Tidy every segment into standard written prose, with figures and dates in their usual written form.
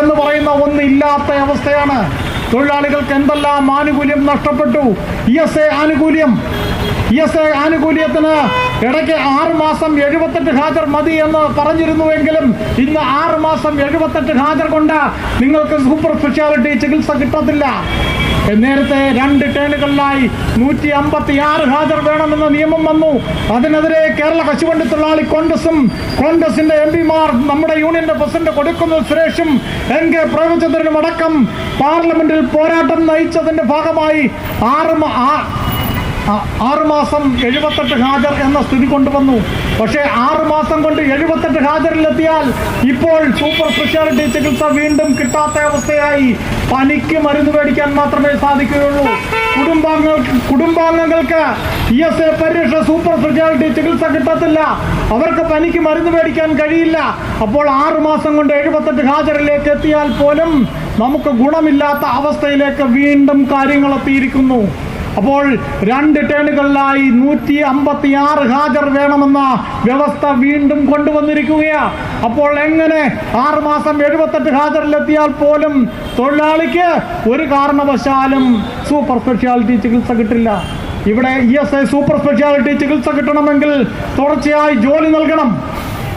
എന്ന് പറയുന്ന ഒന്നില്ലാത്ത അവസ്ഥയാണ്. തൊഴിലാളികൾക്ക് എന്തെല്ലാം ആനുകൂല്യം നഷ്ടപ്പെട്ടു. ESA ആനുകൂല്യത്തിന് ഇടയ്ക്ക് 6 മാസം 78 ഹാജർ മതി എന്ന് പറഞ്ഞിരുന്നുവെങ്കിലും ഇന്ന് 6 മാസം 78 ഹാജർ കൊണ്ട് നിങ്ങൾക്ക് സൂപ്പർ സ്പെഷ്യാലിറ്റി ചികിത്സ കിട്ടത്തില്ല. നേരത്തെ 2 ടേണുകളിലായി 156 ഹാജർ വേണമെന്ന നിയമം വന്നു. അതിനെതിരെ കേരള കശുവണ്ടി തൊഴിലാളി കോൺഗ്രസിന്റെ MP-മാർ നമ്മുടെ യൂണിയന്റെ പ്രസിഡന്റ് കൊടിക്കുന്നിൽ സുരേഷും NK പ്രേമചന്ദ്രനും അടക്കം പാർലമെന്റിൽ പോരാട്ടം നയിച്ചതിന്റെ ഭാഗമായി 6 മാസം 78 ഹാജർ എന്ന സ്ഥിതി കൊണ്ടുവന്നു. പക്ഷേ 6 മാസം കൊണ്ട് 78 ഹാജറിലെത്തിയാൽ ഇപ്പോൾ സൂപ്പർ സ്പെഷ്യാലിറ്റി ചികിത്സ വീണ്ടും കിട്ടാത്ത അവസ്ഥയായി. പനിക്ക് മരുന്ന് മേടിക്കാൻ മാത്രമേ സാധിക്കുകയുള്ളൂ. കുടുംബാംഗങ്ങൾക്ക് ESA പരിരക്ഷ സൂപ്പർ സ്പെഷ്യാലിറ്റി ചികിത്സ കിട്ടത്തില്ല. അവർക്ക് പനിക്ക് മരുന്ന് മേടിക്കാൻ കഴിയില്ല. അപ്പോൾ 6 മാസം കൊണ്ട് 78 ഹാജറിലേക്ക് എത്തിയാൽ പോലും നമുക്ക് ഗുണമില്ലാത്ത അവസ്ഥയിലേക്ക് വീണ്ടും കാര്യങ്ങൾ എത്തിയിരിക്കുന്നു. അപ്പോൾ 2 ടേണുകളിലായി 156 ഹാജർ വേണമെന്ന വ്യവസ്ഥ വീണ്ടും കൊണ്ടുവന്നിരിക്കുകയാണ്. അപ്പോൾ എങ്ങനെ 6 മാസം 78 ഹാജറിലെത്തിയാൽ പോലും തൊഴിലാളിക്ക് ഒരു കാരണവശാലും സൂപ്പർ സ്പെഷ്യാലിറ്റി ചികിത്സ കിട്ടില്ല. ഇവിടെ ESA സൂപ്പർ സ്പെഷ്യാലിറ്റി ചികിത്സ കിട്ടണമെങ്കിൽ തുടർച്ചയായി ജോലി നൽകണം.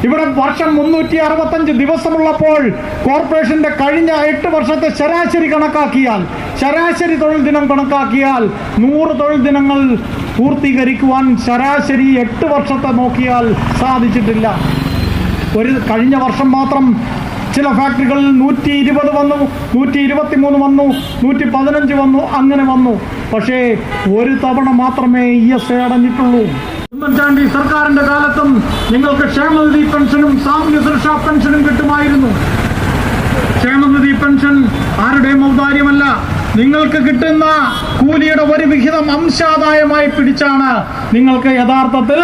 ഇവിടെ വർഷം 365 ദിവസമുള്ളപ്പോൾ കോർപ്പറേഷന്റെ കഴിഞ്ഞ 8 വർഷത്തെ ശരാശരി തൊഴിൽ ദിനം കണക്കാക്കിയാൽ 100 തൊഴിൽ ദിനങ്ങൾ പൂർത്തീകരിക്കുവാൻ ശരാശരി 8 വർഷത്തെ നോക്കിയാൽ സാധിച്ചിട്ടില്ല. കഴിഞ്ഞ വർഷം മാത്രം ചില ഫാക്ടറികളിൽ 120 വന്നു, 123 വന്നു, 115 വന്നു, അങ്ങനെ വന്നു. പക്ഷേ ഒരു തവണ മാത്രമേ ESA അടഞ്ഞിട്ടുള്ളൂ. ഉമ്മൻചാണ്ടി സർക്കാരിന്റെ കാലത്തും നിങ്ങൾക്ക് ക്ഷേമനിധി പെൻഷനും സാമൂഹ്യ സുരക്ഷാ പെൻഷനും കിട്ടുമായിരുന്നു. ക്ഷേമനിധി പെൻഷൻ ആരുടെയും ഔദാര്യമല്ല. നിങ്ങൾക്ക് കിട്ടുന്ന കൂലിയുടെ ഒരു വിഹിതം അംശാദായമായി പിടിച്ചാണ് നിങ്ങൾക്ക് യഥാർത്ഥത്തിൽ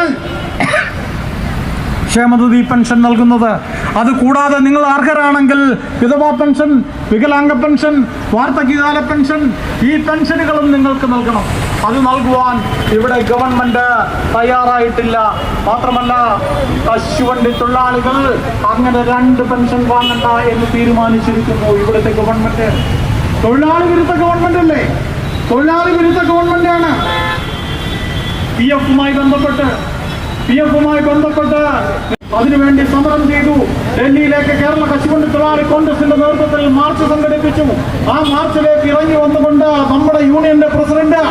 ക്ഷേമനിധി പെൻഷൻ നൽകുന്നത്. അത് കൂടാതെ നിങ്ങൾ അർഹരാണെങ്കിൽ വിധവാ പെൻഷൻ, വികലാംഗ പെൻഷൻ, വാർദ്ധക്യകാല പെൻഷൻ, ഈ പെൻഷനുകളും നിങ്ങൾക്ക് നൽകണം. അത് നൽകുവാൻ ഇവിടെ ഗവൺമെന്റ് തയ്യാറായിട്ടില്ല. മാത്രമല്ല കശുവണ്ടി തൊഴിലാളികൾ അങ്ങനെ 2 പെൻഷൻ വാങ്ങണ്ട എന്ന് തീരുമാനിച്ചിരിക്കുന്നു. ഇവിടുത്തെ ഗവൺമെന്റ് തൊഴിലാളി വിരുദ്ധ ഗവൺമെന്റ് അല്ലേ? തൊഴിലാളി വിരുദ്ധ ഗവൺമെന്റാണ്. PF-മായി ബന്ധപ്പെട്ട് അതിനുവേണ്ടി സമരം ചെയ്തു. ഡൽഹിയിലേക്ക് കേരള കശുവണ്ടി തൊഴിലാളി കോൺഗ്രസിന്റെ നേതൃത്വത്തിൽ മാർച്ച് സംഘടിപ്പിച്ചു. ആ മാർച്ചിലേക്ക് ഇറങ്ങി വന്നുകൊണ്ട് നമ്മുടെ യൂണിയന്റെ പ്രസിഡന്റ്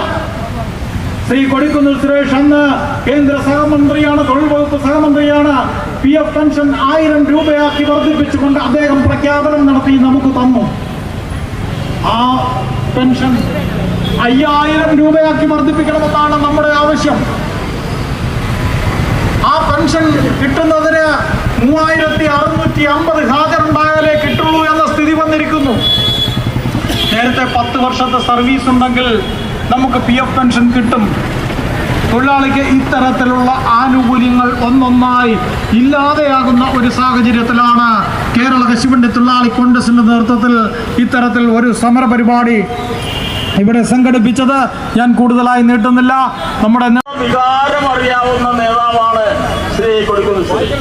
ശ്രീ കൊടിക്കുന്നിൽ സുരേഷ് അന്ന് കേന്ദ്ര സഹമന്ത്രിയാണ്, തൊഴിൽ വകുപ്പ് സഹമന്ത്രിയാണ്. PF പെൻഷൻ 1000 രൂപയാക്കി വർദ്ധിപ്പിച്ചുകൊണ്ട് അദ്ദേഹം പ്രഖ്യാപനം നടത്തി നമുക്ക് തന്നു. ആ പെൻഷൻ 5000 രൂപയാക്കി വർദ്ധിപ്പിക്കണമെന്നാണ് നമ്മുടെ ആവശ്യം. ആ പെൻഷൻ കിട്ടുന്നതിന് 3650 ഹാജർ ഉണ്ടായാലേ കിട്ടുള്ളൂ എന്ന സ്ഥിതി വന്നിരിക്കുന്നു. നേരത്തെ 10 വർഷത്തെ സർവീസ് ഉണ്ടെങ്കിൽ നമുക്ക് PF പെൻഷൻ കിട്ടും. തൊഴിലാളിക്ക് ഇത്തരത്തിലുള്ള ആനുകൂല്യങ്ങൾ ഒന്നൊന്നായി ഇല്ലാതെയാകുന്ന ഒരു സാഹചര്യത്തിലാണ് കേരള കശുവണ്ടി തൊഴിലാളി കോൺഗ്രസിന്റെ നേതൃത്വത്തിൽ ഇത്തരത്തിൽ ഒരു സമര പരിപാടി ഇവിടെ സംഘടിപ്പിച്ചത്. ഞാൻ കൂടുതലായി നീട്ടുന്നില്ല. നമ്മുടെ വികാരം അറിയാവുന്ന നേതാവാണ് ശ്രീ കൊടിക്കുന്നിൽ സുരേഷ്.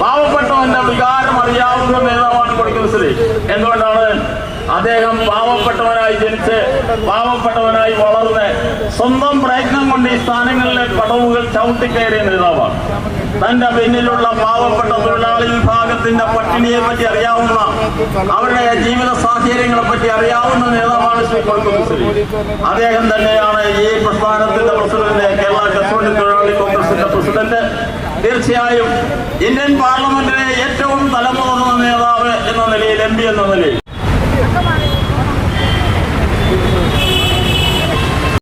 പാവപ്പെട്ടവന്റെ വികാരം അറിയാവുന്ന നേതാവാണ് കൊടിക്കുന്നിൽ സുരേഷ്. എന്തുകൊണ്ടാണ്? അദ്ദേഹം പാവപ്പെട്ടവനായി ജനിച്ച് പാവപ്പെട്ടവനായി വളർന്ന് സ്വന്തം പ്രയത്നം കൊണ്ട് ഈ സ്ഥാനങ്ങളിലെ പടവുകൾ ചവിട്ടിക്കയറിയ നേതാവാണ്. തന്റെ പിന്നിലുള്ള പാവപ്പെട്ട തൊഴിലാളി വിഭാഗത്തിന്റെ പട്ടിണിയെ പറ്റി അറിയാവുന്ന, അവരുടെ ജീവിത സാഹചര്യങ്ങളെ പറ്റി അറിയാവുന്ന നേതാവാണ് ശ്രീ കൊടിക്കുന്നിൽ സുരേഷ്. അദ്ദേഹം തന്നെയാണ് ഈ പ്രസ്ഥാനത്തിന്റെ പ്രസിഡന്റ്, കേരള കശുവണ്ടി തൊഴിലാളി കോൺഗ്രസിന്റെ പ്രസിഡന്റ്. തീർച്ചയായും ഇന്ത്യൻ പാർലമെന്റിലെ ഏറ്റവും തലമുതിർന്ന നേതാവ് എന്ന നിലയിൽ, MP എന്ന നിലയിൽ